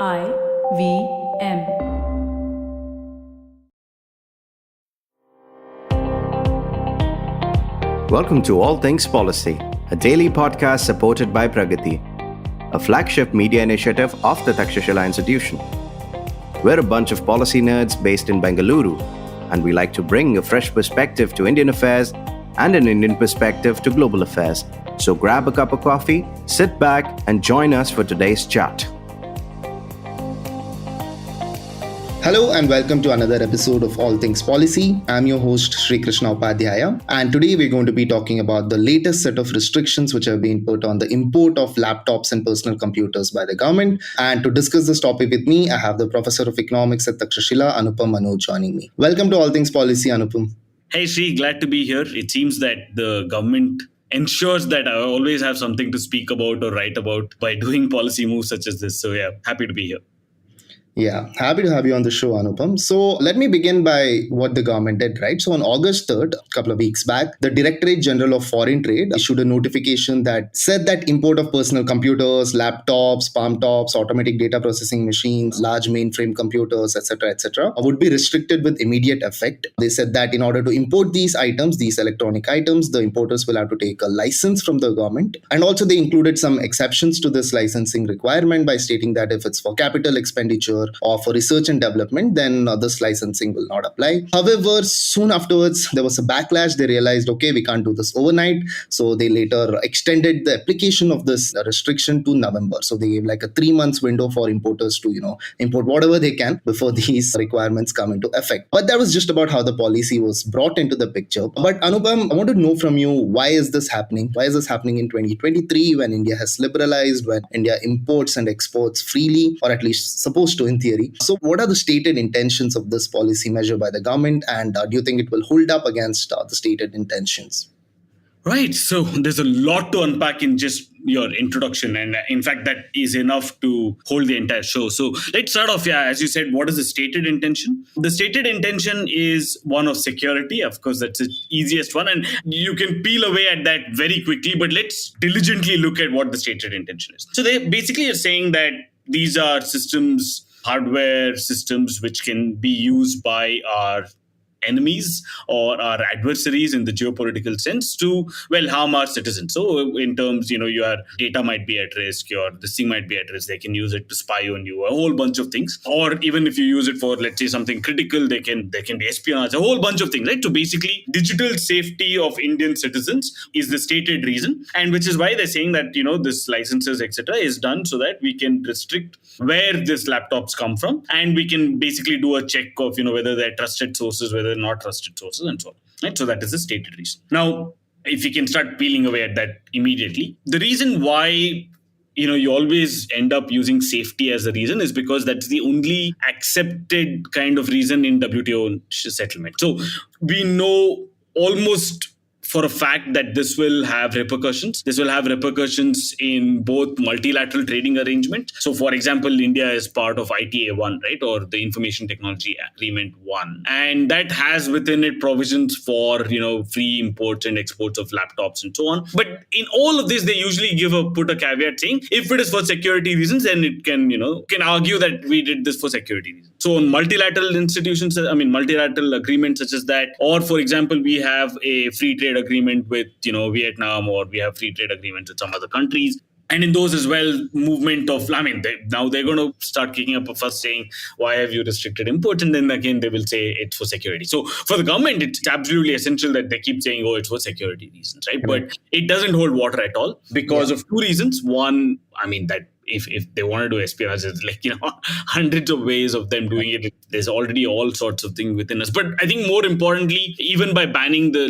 IVM. Welcome to All Things Policy, a daily podcast supported by Pragati, a flagship media initiative of the Takshashila Institution. We're a bunch of policy nerds based in Bengaluru, and we like to bring a fresh perspective to Indian affairs and an Indian perspective to global affairs. So grab a cup of coffee, sit back, and join us for today's chat. Hello and welcome to another episode of All Things Policy. I'm your host Sri Krishna Upadhyaya, and today we're going to be talking about the latest set of restrictions which have been put on the import of laptops and personal computers by the government. And to discuss this topic with me, I have the Professor of Economics at Takshashila, Anupam Manoj, joining me. Welcome to All Things Policy, Anupam. Hey Sri, glad to be here. It seems that the government ensures that I always have something to speak about or write about by doing policy moves such as this. So yeah, happy to be here. Yeah, happy to have you on the show, Anupam. So let me begin by what the government did, right? So on August 3rd, a couple of weeks back, the Directorate General of Foreign Trade issued a notification that said that import of personal computers, laptops, palm tops, automatic data processing machines, large mainframe computers, etc., would be restricted with immediate effect. They said that in order to import these items, these electronic items, the importers will have to take a license from the government. And also they included some exceptions to this licensing requirement by stating that if it's for capital expenditure or for research and development, then this licensing will not apply. However, soon afterwards, there was a backlash. They realized, okay, we can't do this overnight. So they later extended the application of this restriction to November. So they gave like a 3 months window for importers to, import whatever they can before these requirements come into effect. But that was just about how the policy was brought into the picture. But Anupam, I want to know from you, why is this happening? Why is this happening in 2023 when India has liberalized, when India imports and exports freely, or at least supposed to in theory? So what are the stated intentions of this policy measure by the government, and do you think it will hold up against the stated intentions? Right. So there's a lot to unpack in just your introduction. And in fact, that is enough to hold the entire show. So let's start off. Yeah, as you said, what is the stated intention? The stated intention is one of security. Of course, that's the easiest one. And you can peel away at that very quickly. But let's diligently look at what the stated intention is. So they basically are saying that these are systems, hardware systems, which can be used by our enemies or our adversaries in the geopolitical sense to, well, harm our citizens. So in terms, your data might be at risk, this thing might be at risk. They can use it to spy on you, a whole bunch of things. Or even if you use it for, let's say, something critical, they can be espionage, a whole bunch of things, right? So basically, digital safety of Indian citizens is the stated reason. And which is why they're saying that, this licenses, etc., is done so that we can restrict where these laptops come from. And we can basically do a check of, whether they're trusted sources, whether not trusted sources, and so on. Right? So that is the stated reason. Now, if you can start peeling away at that immediately, the reason why you always end up using safety as a reason is because that's the only accepted kind of reason in WTO settlement. So we know almost for a fact that this will have repercussions. This will have repercussions in both multilateral trading arrangements. So, for example, India is part of ITA 1, right, or the Information Technology Agreement 1. And that has within it provisions for, free imports and exports of laptops and so on. But in all of this, they usually put a caveat saying, if it is for security reasons, then it can argue that we did this for security reasons. So on multilateral multilateral agreements such as that, or for example, we have a free trade agreement with, Vietnam, or we have free trade agreements with some other countries. And in those as well, movement of, now they're going to start kicking up a fuss saying, why have you restricted imports? And then again, they will say it's for security. So for the government, it's absolutely essential that they keep saying, it's for security reasons, right? Mm-hmm. But it doesn't hold water at all because of two reasons. One, that if they want to do espionage, there's hundreds of ways of them doing it. There's already all sorts of things within us. But I think more importantly, even by banning the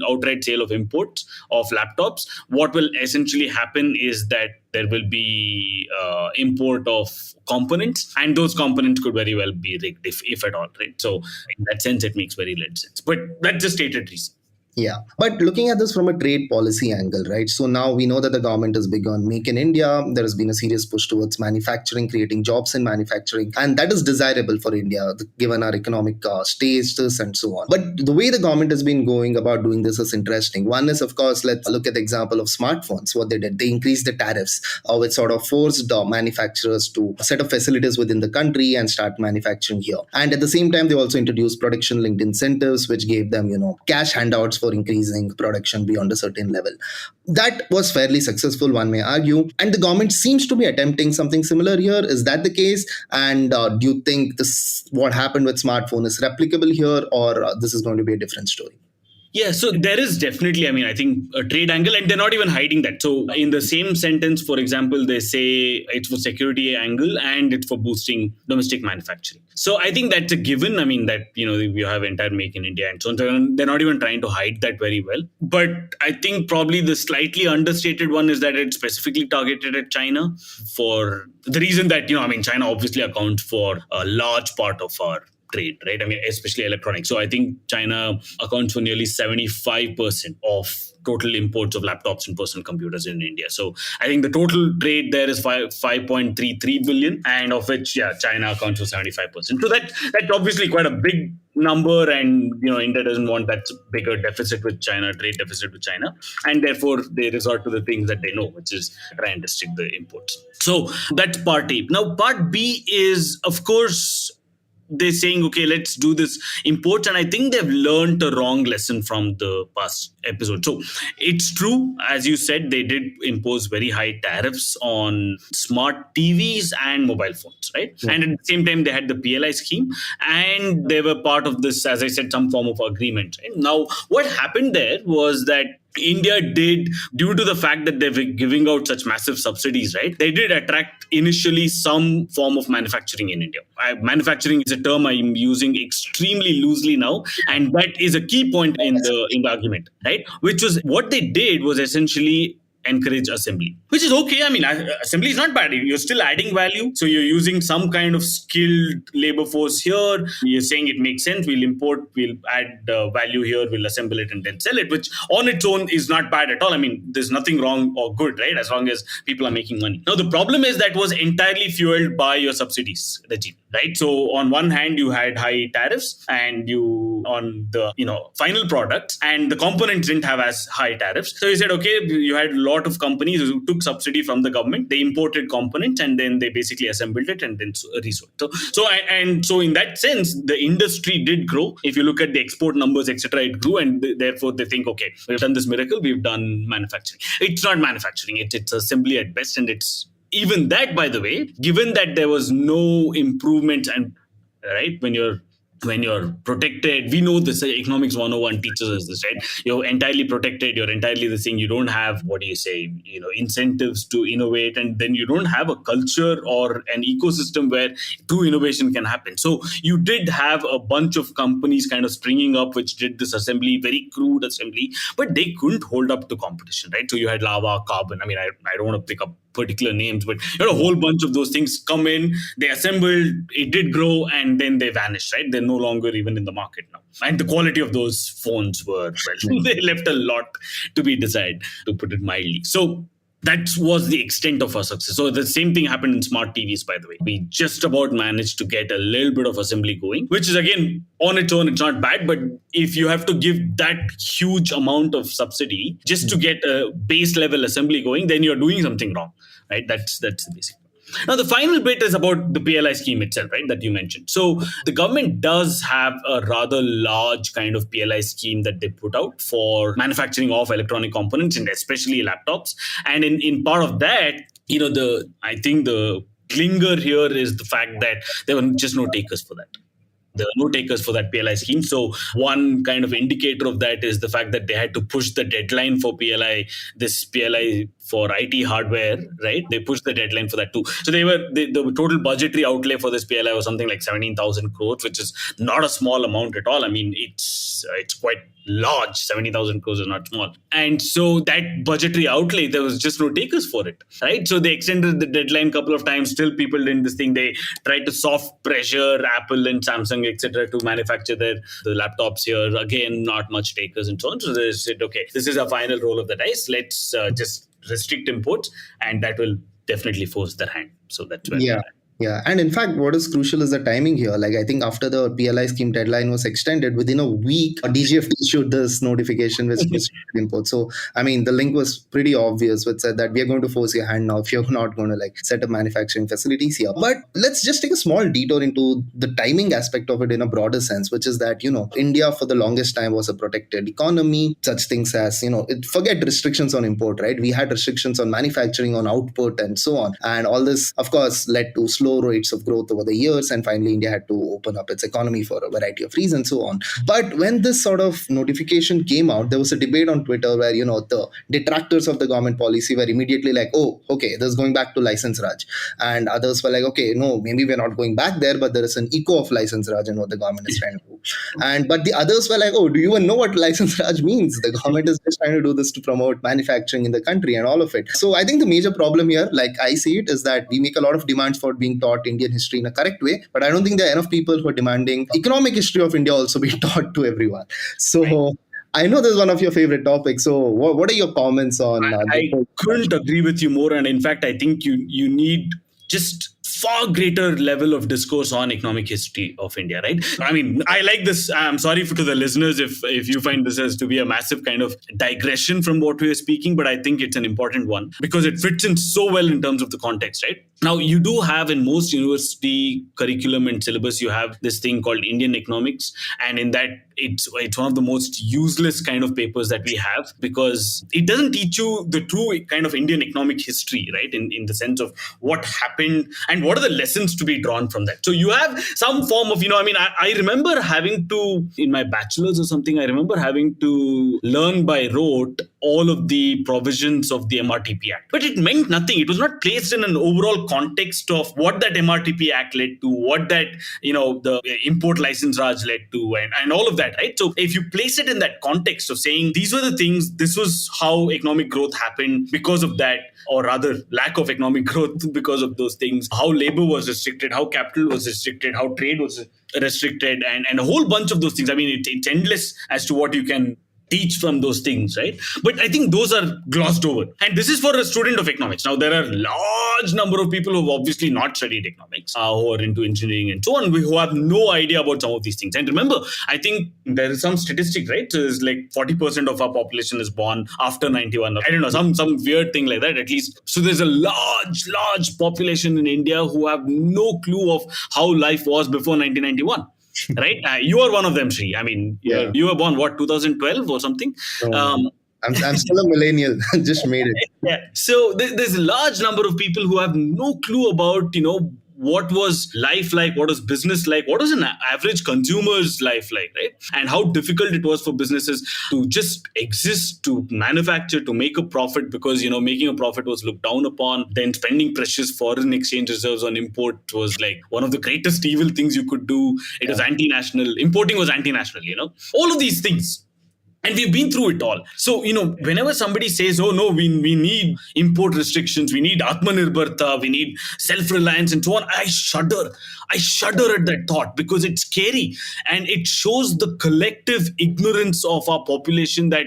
outright sale of imports of laptops, what will essentially happen is that there will be import of components, and those components could very well be rigged if at all, right? So in that sense, it makes very little sense. But that's the stated reason. Yeah. But looking at this from a trade policy angle, right? So now we know that the government is big on Make in India. There has been a serious push towards manufacturing, creating jobs in manufacturing. And that is desirable for India, given our economic status and so on. But the way the government has been going about doing this is interesting. One is, of course, let's look at the example of smartphones. What they did, they increased the tariffs, which sort of forced manufacturers to set up facilities within the country and start manufacturing here. And at the same time, they also introduced production linked incentives, which gave them, cash handouts for increasing production beyond a certain level. That was fairly successful, one may argue. And the government seems to be attempting something similar here. Is that the case? And do you think this, what happened with smartphone, is replicable here, or this is going to be a different story? Yeah, so there is definitely, I think, a trade angle, and they're not even hiding that. So in the same sentence, for example, they say it's for security angle and it's for boosting domestic manufacturing. So I think that's a given. That, you have entire Make in India and so on. So they're not even trying to hide that very well. But I think probably the slightly understated one is that it's specifically targeted at China for the reason that, China obviously accounts for a large part of our trade, right? Especially electronics. So I think China accounts for nearly 75% of total imports of laptops and personal computers in India. So I think the total trade there is 5.33 billion, and of which, China accounts for 75%. So that's obviously quite a big number, and India doesn't want that bigger deficit with China, trade deficit with China, and therefore they resort to the things that they know, which is try and restrict the imports. So that's part A. Now part B is, of course, they're saying, okay, let's do this imports. And I think they've learned a wrong lesson from the past episode. So it's true, as you said, they did impose very high tariffs on smart TVs and mobile phones, right? Mm-hmm. And at the same time, they had the PLI scheme, and they were part of this, as I said, some form of agreement. Right? Now, what happened there was that India did, due to the fact that they were giving out such massive subsidies, right? They did attract initially some form of manufacturing in India. Manufacturing is a term I'm using extremely loosely now, and that is a key point in the argument, right? Which was what they did was essentially encourage assembly, which is okay. Assembly is not bad. You're still adding value. So you're using some kind of skilled labor force here. You're saying it makes sense. We'll import, we'll add value here, we'll assemble it and then sell it, which on its own is not bad at all. There's nothing wrong or good, right? As long as people are making money. Now, the problem is that was entirely fueled by your subsidies regime, right? So on one hand, you had high tariffs, and you on the final products, and the components didn't have as high tariffs. So you said, okay, you had a lot of companies who took subsidy from the government. They imported components and then they basically assembled it and then resold. So in that sense, the industry did grow. If you look at the export numbers, etc., it grew, and therefore they think, okay, we've done this miracle, we've done manufacturing. It's not manufacturing, it's assembly at best, and it's even that, by the way, given that there was no improvement, and right, when you're protected, we know this, economics 101 teaches us this, right? You're entirely protected, you're entirely the thing, you don't have, incentives to innovate, and then you don't have a culture or an ecosystem where true innovation can happen. So you did have a bunch of companies kind of springing up which did this assembly, very crude assembly, but they couldn't hold up to competition, right? So you had Lava, Carbon, I don't want to pick up particular names, but you had a whole bunch of those things come in, they assembled, it did grow, and then they vanished, right? They're no longer even in the market now. And the quality of those phones were, they left a lot to be desired, to put it mildly. So that was the extent of our success. So the same thing happened in smart TVs, by the way. We just about managed to get a little bit of assembly going, which is, again, on its own, it's not bad. But if you have to give that huge amount of subsidy just to get a base level assembly going, then you're doing something wrong, right? That's the basic. Now, the final bit is about the PLI scheme itself, right, that you mentioned. So the government does have a rather large kind of PLI scheme that they put out for manufacturing of electronic components, and especially laptops. And in part of that, I think the clinger here is the fact that there were just no takers for that. There are no takers for that PLI scheme. So one kind of indicator of that is the fact that they had to push the deadline for PLI for IT hardware, right? They pushed the deadline for that too. So the total budgetary outlay for this PLI was something like 17,000 crores, which is not a small amount at all. I mean, it's quite large. 70,000 crores is not small. And so that budgetary outlay, there was just no takers for it, right? So they extended the deadline a couple of times. Still, people didn't this thing. They tried to soft pressure Apple and Samsung, etc., to manufacture the laptops here. Again, not much takers and so on. So they said, okay, this is a final roll of the dice. Let's just restrict imports, and that will definitely force their hand. So that's where Yeah. Yeah. And in fact, what is crucial is the timing here. Like, I think after the PLI scheme deadline was extended, within a week, DGF issued this notification which restricted import. So, I mean, the link was pretty obvious, which said that we are going to force your hand now if you're not going to like set up manufacturing facilities here. But let's just take a small detour into the timing aspect of it in a broader sense, which is that, India for the longest time was a protected economy. Such things as, forget restrictions on import, right? We had restrictions on manufacturing, on output, and so on. And all this, of course, led to slow rates of growth over the years, and finally India had to open up its economy for a variety of reasons, so on. But when this sort of notification came out, there was a debate on Twitter where the detractors of the government policy were immediately like, oh, okay, this is going back to license Raj, and others were like, okay, no, maybe we're not going back there, but there is an echo of license Raj in what the government is trying to do. But the others were like, oh, do you even know what license Raj means? The government is just trying to do this to promote manufacturing in the country and all of it. So I think the major problem here, like I see it, is that we make a lot of demands for being taught Indian history in a correct way, but I don't think there are enough people who are demanding economic history of India also be taught to everyone. So right. I know this is one of your favorite topics. So what are your comments on I couldn't agree with you more. And in fact, I think you need just far greater level of discourse on economic history of India, right? I mean, I like this. I'm sorry to the listeners if you find this as to be a massive kind of digression from what we are speaking, but I think it's an important one because it fits in so well in terms of the context, right? Now, you do have in most university curriculum and syllabus, you have this thing called Indian economics. And in that, it's one of the most useless kind of papers that we have because it doesn't teach you the true kind of Indian economic history, right? In the sense of what happened and what are the lessons to be drawn from that. So you have some form of, I remember having to, in my bachelor's or something, I remember having to learn by rote all of the provisions of the MRTP Act. But it meant nothing. It was not placed in an overall context of what that MRTP Act led to, what that, the import license Raj led to, and all of that, right? So if you place it in that context of saying these were the things, this was how economic growth happened because of that, or rather lack of economic growth because of those things, how labor was restricted, how capital was restricted, how trade was restricted, and a whole bunch of those things. I mean, it's endless as to what you can teach from those things, right? But I think those are glossed over. And this is for a student of economics. Now, there are a large number of people who have obviously not studied economics, who are into engineering and so on, who have no idea about some of these things. And remember, I think there is some statistic, right? So it's like 40% of our population is born after 91. I don't know, some weird thing like that, at least. So there's a large population in India who have no clue of how life was before 1991. Right? You are one of them, Sri. I mean, you were born, 2012 or something? I'm still a millennial. Just made it. Yeah. So there's a large number of people who have no clue about, what was life like, what was business like, what was an average consumer's life like, right? And how difficult it was for businesses to just exist, to manufacture, to make a profit because, making a profit was looked down upon. Then spending precious foreign exchange reserves on import was like one of the greatest evil things you could do. It was anti-national. Importing was anti-national, all of these things. And we've been through it all. So, whenever somebody says, oh, no, we need import restrictions, we need Atmanirbharta, we need self-reliance and so on, I shudder. I shudder at that thought because it's scary. And it shows the collective ignorance of our population that,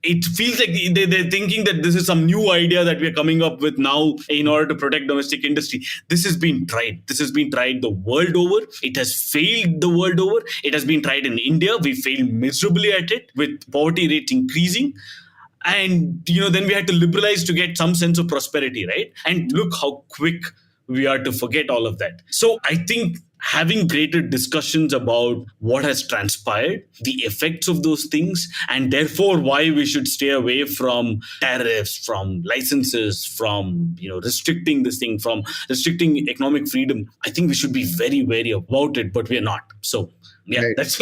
it feels like they're thinking that this is some new idea that we're coming up with now in order to protect domestic industry. This has been tried. This has been tried the world over. It has failed the world over. It has been tried in India. We failed miserably at it with poverty rate increasing. And, then we had to liberalize to get some sense of prosperity, right? And look how quick we are to forget all of that. So I think having greater discussions about what has transpired, the effects of those things, and therefore why we should stay away from tariffs, from licenses, from restricting this thing, from restricting economic freedom. I think we should be very wary about it, but we are not. So yeah, Right. that's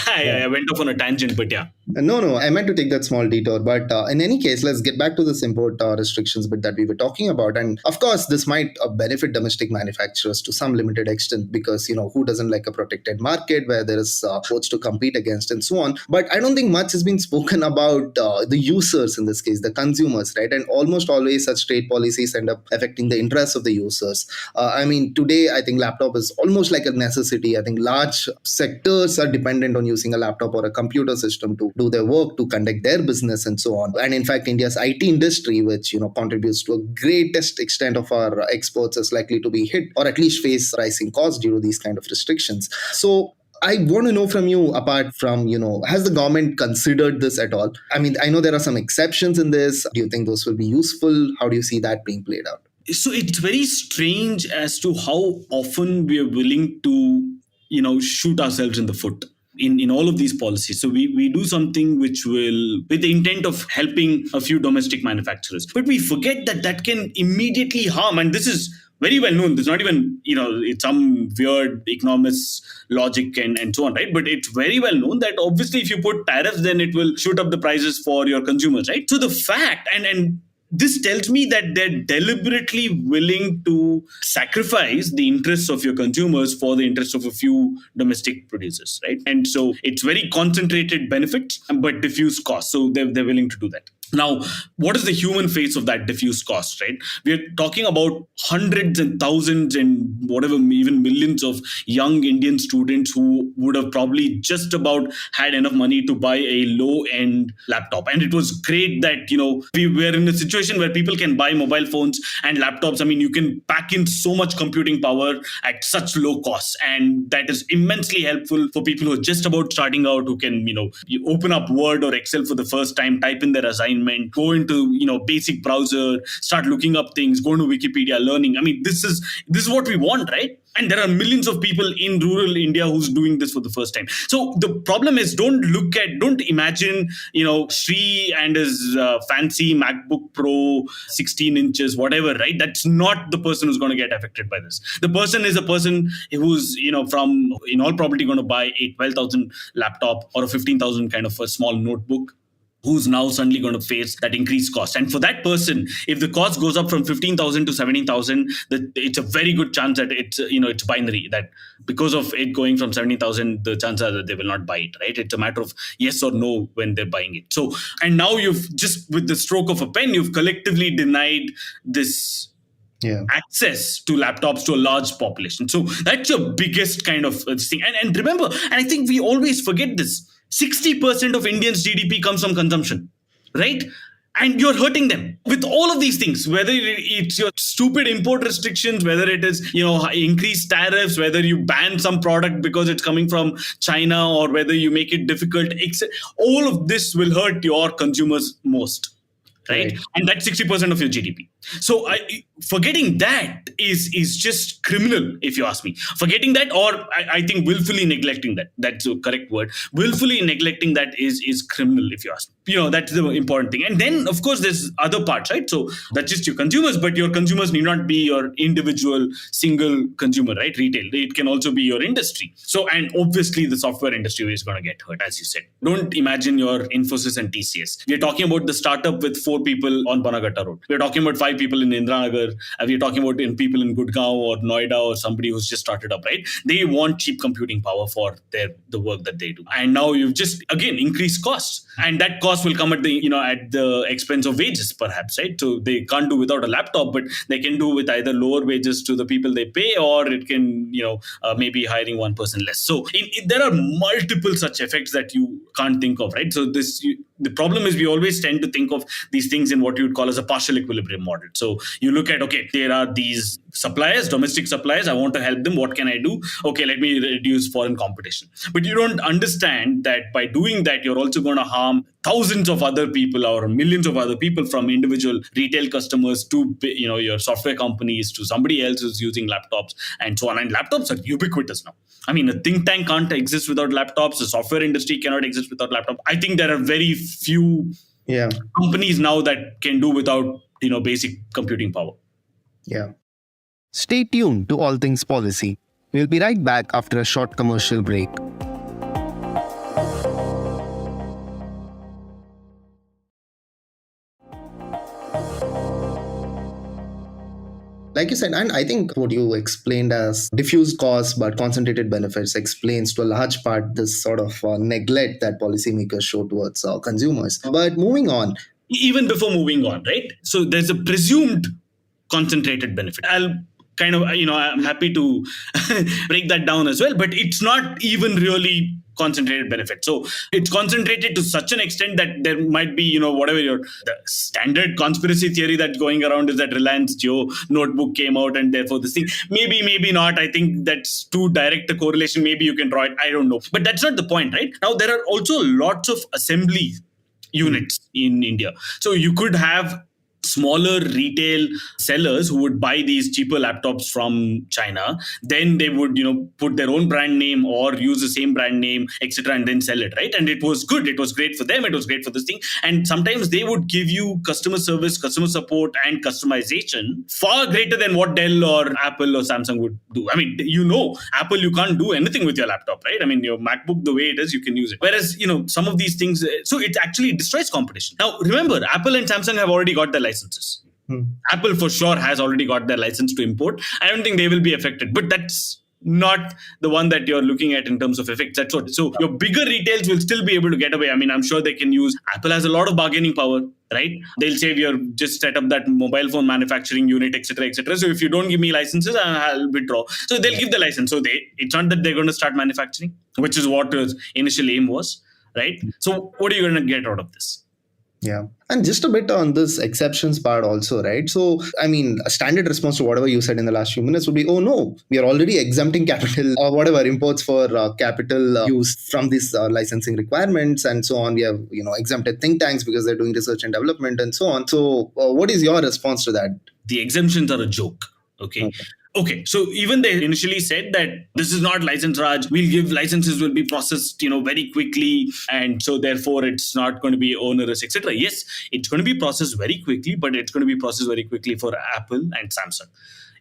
I went off on a tangent, but yeah. No, I meant to take that small detour. But in any case, let's get back to this import restrictions bit that we were talking about. And of course, this might benefit domestic manufacturers to some limited extent because, who doesn't like a protected market where there is ports to compete against and so on. But I don't think much has been spoken about the users in this case, the consumers, right? And almost always such trade policies end up affecting the interests of the users. Today, I think laptop is almost like a necessity. I think large sectors are dependent on using a laptop or a computer system to do their work, to conduct their business and so on. And in fact, India's IT industry, which contributes to a greatest extent of our exports, is likely to be hit or at least face rising costs due to these kind of restrictions. So I want to know from you, apart from, has the government considered this at all? I know there are some exceptions in this. Do you think those will be useful? How do you see that being played out? So it's very strange as to how often we are willing to shoot ourselves in the foot in all of these policies. So we do something which will, with the intent of helping a few domestic manufacturers, but we forget that can immediately harm. And this is very well known. There's not even, it's some weird economist logic and so on, right? But it's very well known that obviously if you put tariffs, then it will shoot up the prices for your consumers, right? So the fact, and this tells me that they're deliberately willing to sacrifice the interests of your consumers for the interests of a few domestic producers, right? And so it's very concentrated benefits, but diffuse costs. So they're willing to do that. Now, what is the human face of that diffuse cost, right? We're talking about hundreds and thousands and whatever, even millions of young Indian students who would have probably just about had enough money to buy a low-end laptop. And it was great that, we were in a situation where people can buy mobile phones and laptops. You can pack in so much computing power at such low costs. And that is immensely helpful for people who are just about starting out, who can, you open up Word or Excel for the first time, type in their assignment, go into basic browser, start looking up things, go into Wikipedia, learning. This is what we want, right? And there are millions of people in rural India who's doing this for the first time. So the problem is, don't imagine, Sri and his fancy MacBook Pro 16 inches, whatever, right? That's not the person who's going to get affected by this. The person is a person who's, from, in all probability, going to buy a 12,000 laptop or a 15,000 kind of a small notebook, who's now suddenly going to face that increased cost. And for that person, if the cost goes up from 15,000 to 17,000, it's a very good chance that it's binary, that because of it going from 17,000, the chances are that they will not buy it, right? It's a matter of yes or no when they're buying it. So, and now you've just, with the stroke of a pen, you've collectively denied this access to laptops to a large population. So that's your biggest kind of thing. And remember, and I think we always forget this, 60% of Indians' GDP comes from consumption, right? And you're hurting them with all of these things, whether it's your stupid import restrictions, whether it is, increased tariffs, whether you ban some product because it's coming from China, or whether you make it difficult. All of this will hurt your consumers most. Right? And that's 60% of your GDP. So forgetting that is just criminal, if you ask me. Forgetting that, or I think willfully neglecting that. That's the correct word. Willfully neglecting that is criminal, if you ask me. That's the important thing. And then, of course, there's other parts, right? So that's just your consumers, but your consumers need not be your individual single consumer, right? Retail. It can also be your industry. So, and obviously the software industry is going to get hurt, as you said. Don't imagine your Infosys and TCS. We're talking about the startup with 4 people on Banagatta Road. We're talking about 5 people in Indranagar. We're talking about people in Gurgaon or Noida or somebody who's just started up, right? They want cheap computing power for the work that they do. And now you've just, again, increased costs. And that cost will come at the expense of wages, perhaps, right? So they can't do without a laptop, but they can do with either lower wages to the people they pay, or it can, maybe hiring one person less. So there are multiple such effects that you can't think of, right? So the problem is we always tend to think of these things in what you would call as a partial equilibrium model. So you look at, okay, there are these suppliers, domestic suppliers, I want to help them. What can I do? Okay, let me reduce foreign competition. But you don't understand that by doing that, you're also going to harm thousands of other people or millions of other people, from individual retail customers to, you know, your software companies to somebody else who's using laptops and so on. And laptops are ubiquitous now. I mean, a think tank can't exist without laptops. The software industry cannot exist without laptops. I think there are very few companies now that can do without, you know, basic computing power. Yeah. Stay tuned to All Things Policy. We'll be right back after a short commercial break. Like you said, and I think what you explained as diffuse costs but concentrated benefits explains to a large part this sort of neglect that policymakers show towards consumers. But moving on. Even before moving on, right? So there's a presumed concentrated benefit. I'll kind of, you know, I'm happy to break that down as well, but it's not even really concentrated benefit. So it's concentrated to such an extent that there might be, you know, whatever the standard conspiracy theory that's going around is that Reliance Jio notebook came out and therefore this thing. Maybe not. I think that's too direct a correlation. Maybe you can draw it. I don't know. But that's not the point, right? Now, there are also lots of assembly units in India. So you could have smaller retail sellers who would buy these cheaper laptops from China. Then they would, you know, put their own brand name or use the same brand name, etc., and then sell it, right? And it was good. It was great for them. It was great for this thing. And sometimes they would give you customer service, customer support, and customization far greater than what Dell or Apple or Samsung would do. I mean, you know, Apple, you can't do anything with your laptop, right? I mean, your MacBook, the way it is, you can use it. Whereas, you know, some of these things, so it actually destroys competition. Now, remember, Apple and Samsung have already got their licenses. Apple for sure has already got their license to import. I don't think they will be affected, but that's not the one that you're looking at in terms of effects. That's what. So your bigger retails will still be able to get away. I mean, I'm sure they can use. Apple has a lot of bargaining power, right? They'll say you're just set up that mobile phone manufacturing unit, etc., etc. So if you don't give me licenses, I'll withdraw. So they'll give the license. So it's not that they're going to start manufacturing, which is what the initial aim was, right? So what are you going to get out of this? Yeah. And just a bit on this exceptions part also, right? So, I mean, a standard response to whatever you said in the last few minutes would be, oh no, we are already exempting capital or whatever imports for capital use from these licensing requirements and so on. We have, you know, exempted think tanks because they're doing research and development and so on. So what is your response to that? The exemptions are a joke. Okay. So even they initially said that this is not license Raj. We'll give licenses will be processed, you know, very quickly. And so therefore it's not going to be onerous, etc. Yes, it's going to be processed very quickly, but it's going to be processed very quickly for Apple and Samsung.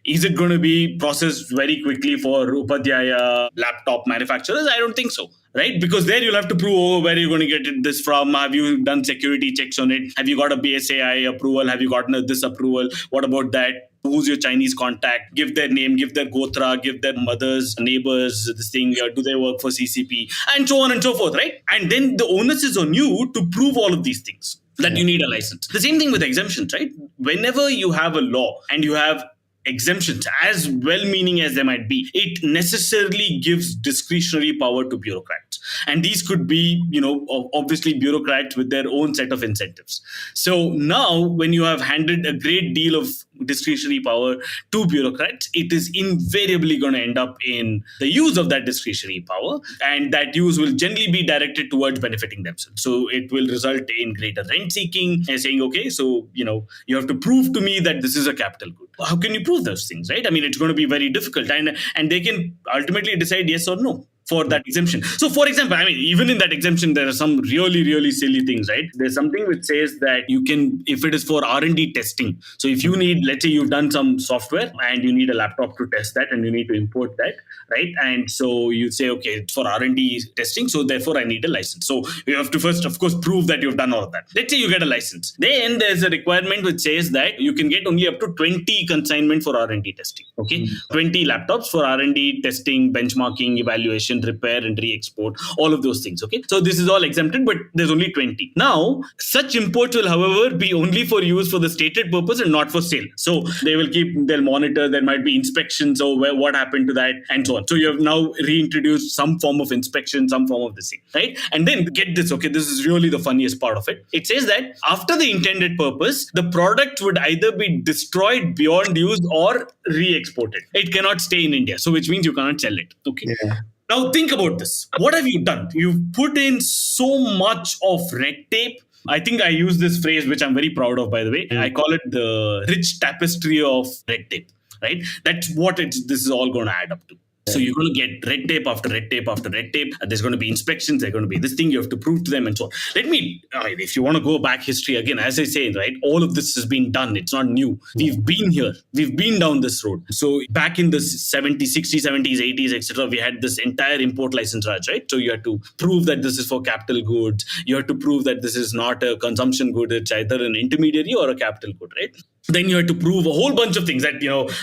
Is it going to be processed very quickly for Upadhyaya laptop manufacturers? I don't think so, right? Because there you'll have to prove, where you're going to get this from. Have you done security checks on it? Have you got a BSAI approval? Have you gotten this approval? What about that? Who's your Chinese contact? Give their name, give their gotra, give their mothers, neighbors, this thing. Do they work for CCP? And so on and so forth, right? And then the onus is on you to prove all of these things, that you need a license. The same thing with exemptions, right? Whenever you have a law and you have exemptions, as well-meaning as they might be, it necessarily gives discretionary power to bureaucrats. And these could be, you know, obviously bureaucrats with their own set of incentives. So now when you have handed a great deal of discretionary power to bureaucrats, it is invariably going to end up in the use of that discretionary power. And that use will generally be directed towards benefiting themselves. So it will result in greater rent seeking and saying, okay, so, you know, you have to prove to me that this is a capital good. How can you prove those things, right? I mean, it's going to be very difficult. And they can ultimately decide yes or no for that exemption. So, for example, I mean, even in that exemption, there are some really, really silly things, right? There's something which says that you can, if it is for R&D testing. So if you need, let's say you've done some software and you need a laptop to test that and you need to import that, right? And so you say, okay, it's for R&D testing, so therefore I need a license. So you have to first, of course, prove that you've done all of that. Let's say you get a license. Then there's a requirement which says that you can get only up to 20 consignment for R&D testing, okay? 20 laptops for R&D testing, benchmarking, evaluation, inspection, repair, and re-export, all of those things. Okay, so this is all exempted, but there's only 20. Now, such imports will, however, be only for use for the stated purpose and not for sale. So they'll monitor, there might be inspections or what happened to that, and so on. So you have now reintroduced some form of inspection, some form of this thing, right? And then get this, okay, this is really the funniest part of it. It says that after the intended purpose, the product would either be destroyed beyond use or re-exported. It cannot stay in India. So which means you cannot sell it. Okay. Yeah. Now think about this. What have you done? You've put in so much of red tape. I think I use this phrase, which I'm very proud of, by the way. I call it the rich tapestry of red tape, right? That's what this is all going to add up to. So you're going to get red tape after red tape after red tape. There's going to be inspections. There's going to be this thing you have to prove to them and so on. If you want to go back history again, as I say, right, all of this has been done. It's not new. We've been here. We've been down this road. So back in the 70s, 60s, 70s, 80s, etc., we had this entire import license raj, right? So you had to prove that this is for capital goods. You have to prove that this is not a consumption good. It's either an intermediary or a capital good, right? Then you have to prove a whole bunch of things that,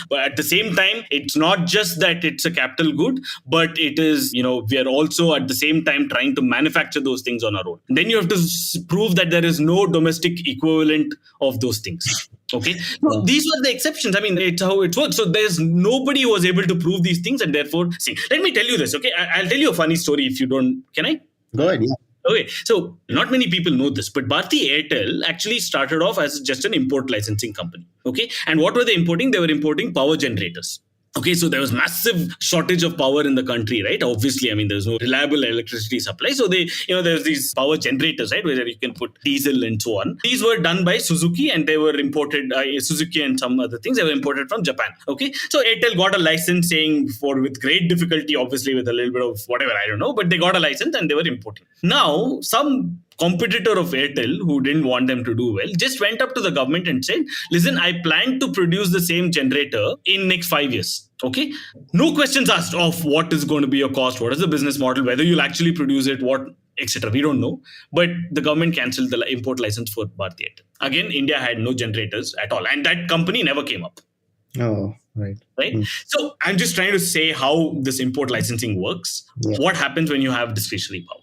but at the same time, it's not just that it's a capital good, but it is, we are also at the same time trying to manufacture those things on our own. Then you have to prove that there is no domestic equivalent of those things. Okay. So these were the exceptions. I mean, it's how it works. So there's nobody who was able to prove these things. And therefore, let me tell you this. Okay. I'll tell you a funny story if you don't. Can I? Go ahead. Yeah. Okay, so not many people know this, but Bharti Airtel actually started off as just an import licensing company. Okay, and what were they importing? They were importing power generators. Okay, so there was massive shortage of power in the country, right? Obviously, I mean, there's no reliable electricity supply. So there's these power generators, right, where you can put diesel and so on. These were done by Suzuki and they were imported, Suzuki and some other things, they were imported from Japan. Okay, so Airtel got a license with great difficulty, obviously with a little bit of whatever, I don't know, but they got a license and they were importing. Now, some competitor of Airtel who didn't want them to do well just went up to the government and said, listen, I plan to produce the same generator in next 5 years. Okay, no questions asked of what is going to be your cost, what is the business model, whether you'll actually produce it, what, etc. We don't know. But the government cancelled the import license for Bharti Airtel. Again, India had no generators at all, and that company never came up. Oh, right. Right. So I'm just trying to say how this import licensing works. Yeah. What happens when you have discretionary power?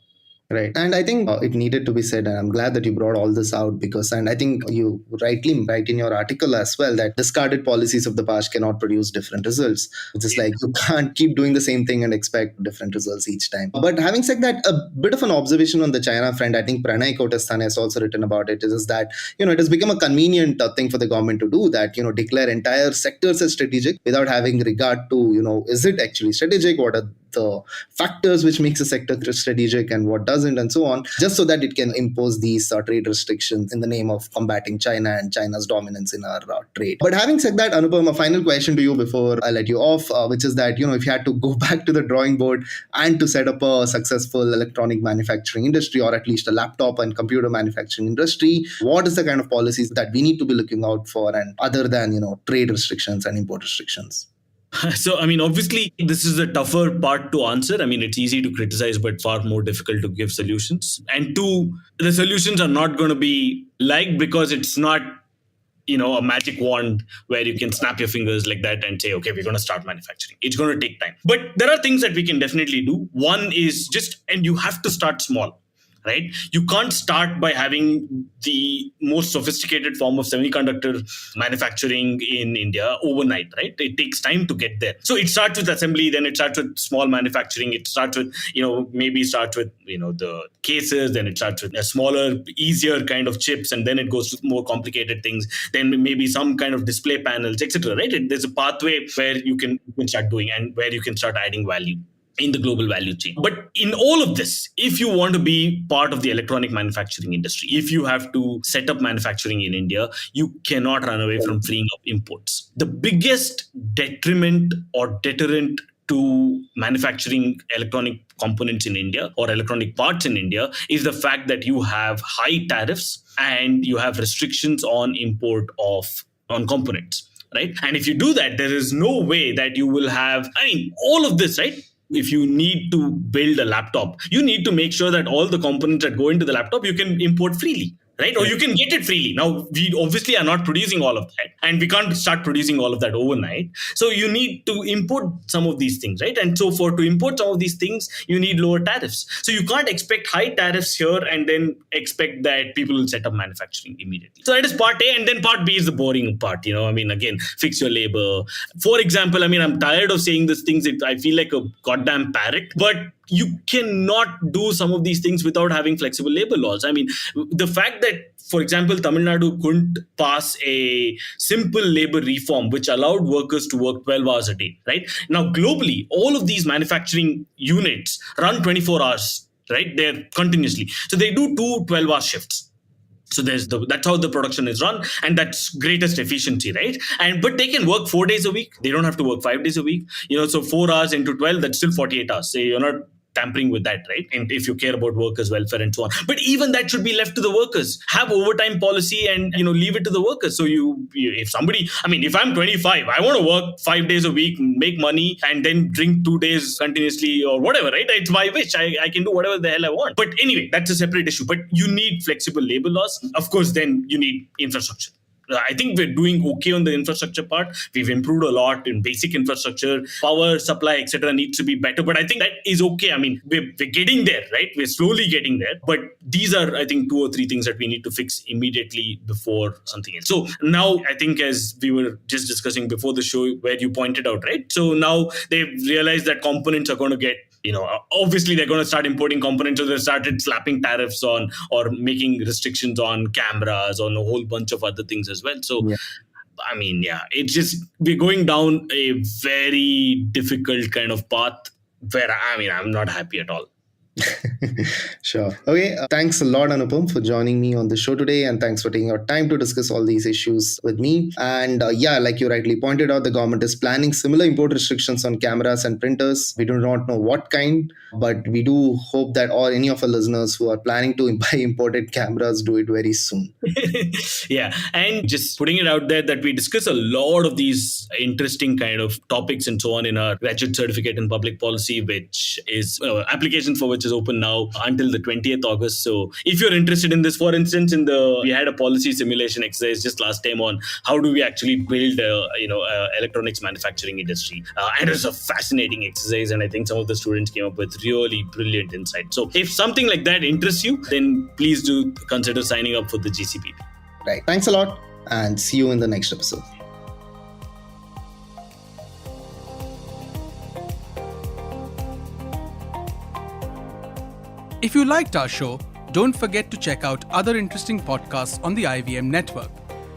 Right. And I think it needed to be said, and I'm glad that you brought all this out and I think you rightly write in your article as well that discarded policies of the past cannot produce different results. It's just like you can't keep doing the same thing and expect different results each time. But having said that, a bit of an observation on the China front, I think Pranay Kotasthane has also written about it, is that, it has become a convenient thing for the government to do that, declare entire sectors as strategic without having regard to, is it actually strategic? What are the factors which makes a sector strategic and what doesn't, and so on, just so that it can impose these trade restrictions in the name of combating China and China's dominance in our trade. But having said that, Anupam, a final question to you before I let you off, which is that, if you had to go back to the drawing board and to set up a successful electronic manufacturing industry, or at least a laptop and computer manufacturing industry, what is the kind of policies that we need to be looking out for, and other than, trade restrictions and import restrictions? So, I mean, obviously, this is a tougher part to answer. I mean, it's easy to criticize, but far more difficult to give solutions. And two, the solutions are not going to be because it's not, a magic wand where you can snap your fingers like that and say, okay, we're going to start manufacturing. It's going to take time. But there are things that we can definitely do. One is and you have to start small. Right? You can't start by having the most sophisticated form of semiconductor manufacturing in India overnight, right? It takes time to get there. So it starts with assembly, then it starts with small manufacturing. It starts with, the cases, then it starts with a smaller, easier kind of chips, and then it goes to more complicated things. Then maybe some kind of display panels, etc. Right? There's a pathway where you can start doing and where you can start adding value in the global value chain. But in all of this, if you want to be part of the electronic manufacturing industry, if you have to set up manufacturing in India, you cannot run away from freeing up imports. The biggest detriment or deterrent to manufacturing electronic components in India or electronic parts in India is the fact that you have high tariffs and you have restrictions on import on components, right? And if you do that, there is no way that you will have, all of this, right? If you need to build a laptop, you need to make sure that all the components that go into the laptop, you can import freely, right? Or you can get it freely. Now, we obviously are not producing all of that, and we can't start producing all of that overnight. So you need to import some of these things, right? And so to import some of these things, you need lower tariffs. So you can't expect high tariffs here and then expect that people will set up manufacturing immediately. So that is part A, and then part B is the boring part. Again, fix your labor. For example, I'm tired of saying these things. I feel like a goddamn parrot, but you cannot do some of these things without having flexible labor laws. The fact that, for example, Tamil Nadu couldn't pass a simple labor reform which allowed workers to work 12 hours a day, right? Now, globally, all of these manufacturing units run 24 hours, right? They're continuously. So they do 2 12-hour shifts. So that's how the production is run, and that's greatest efficiency, right? But they can work 4 days a week. They don't have to work 5 days a week. So 4 hours into 12, that's still 48 hours. So you're not tampering with that, right? And if you care about workers' welfare and so on. But even that should be left to the workers. Have overtime policy and, leave it to the workers. So if I'm 25, I want to work 5 days a week, make money, and then drink 2 days continuously or whatever, right? It's my wish. I can do whatever the hell I want. But anyway, that's a separate issue. But you need flexible labor laws. Of course, then you need infrastructure. I think we're doing okay on the infrastructure part. We've improved a lot in basic infrastructure, power supply, etc. needs to be better. But I think that is okay. We're getting there, right? We're slowly getting there. But these are, I think, 2 or 3 things that we need to fix immediately before something else. So now, I think, as we were just discussing before the show, where you pointed out, right? So now they've realized that components are going to get, obviously they're going to start importing components. So they started slapping tariffs on or making restrictions on cameras, on a whole bunch of other things as well. So, it's just, we're going down a very difficult kind of path where, I'm not happy at all. Sure. Okay. Thanks a lot, Anupam, for joining me on the show today. And thanks for taking your time to discuss all these issues with me. And like you rightly pointed out, the government is planning similar import restrictions on cameras and printers. We do not know what kind, but we do hope that any of our listeners who are planning to buy imported cameras do it very soon. Yeah. And just putting it out there that we discuss a lot of these interesting kind of topics and so on in our graduate certificate in public policy, which is application for which is open now until the 20th August. So if you're interested in this, for instance, we had a policy simulation exercise just last time on how do we actually build electronics manufacturing industry. And it was a fascinating exercise. And I think some of the students came up with really brilliant insights. So if something like that interests you, then please do consider signing up for the GCPP. Right. Thanks a lot, and see you in the next episode. If you liked our show, don't forget to check out other interesting podcasts on the IVM network.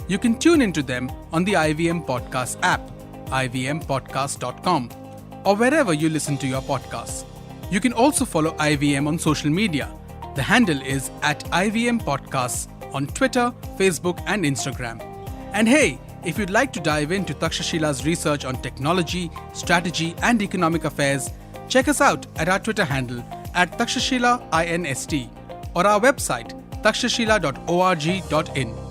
You can tune into them on the IVM Podcast app, ivmpodcast.com, or wherever you listen to your podcasts. You can also follow IVM on social media. The handle is @IVM Podcasts on Twitter, Facebook, and Instagram. And hey, if you'd like to dive into Takshashila's research on technology, strategy, and economic affairs, check us out at our Twitter handle @Takshashila INST or our website takshashila.org.in.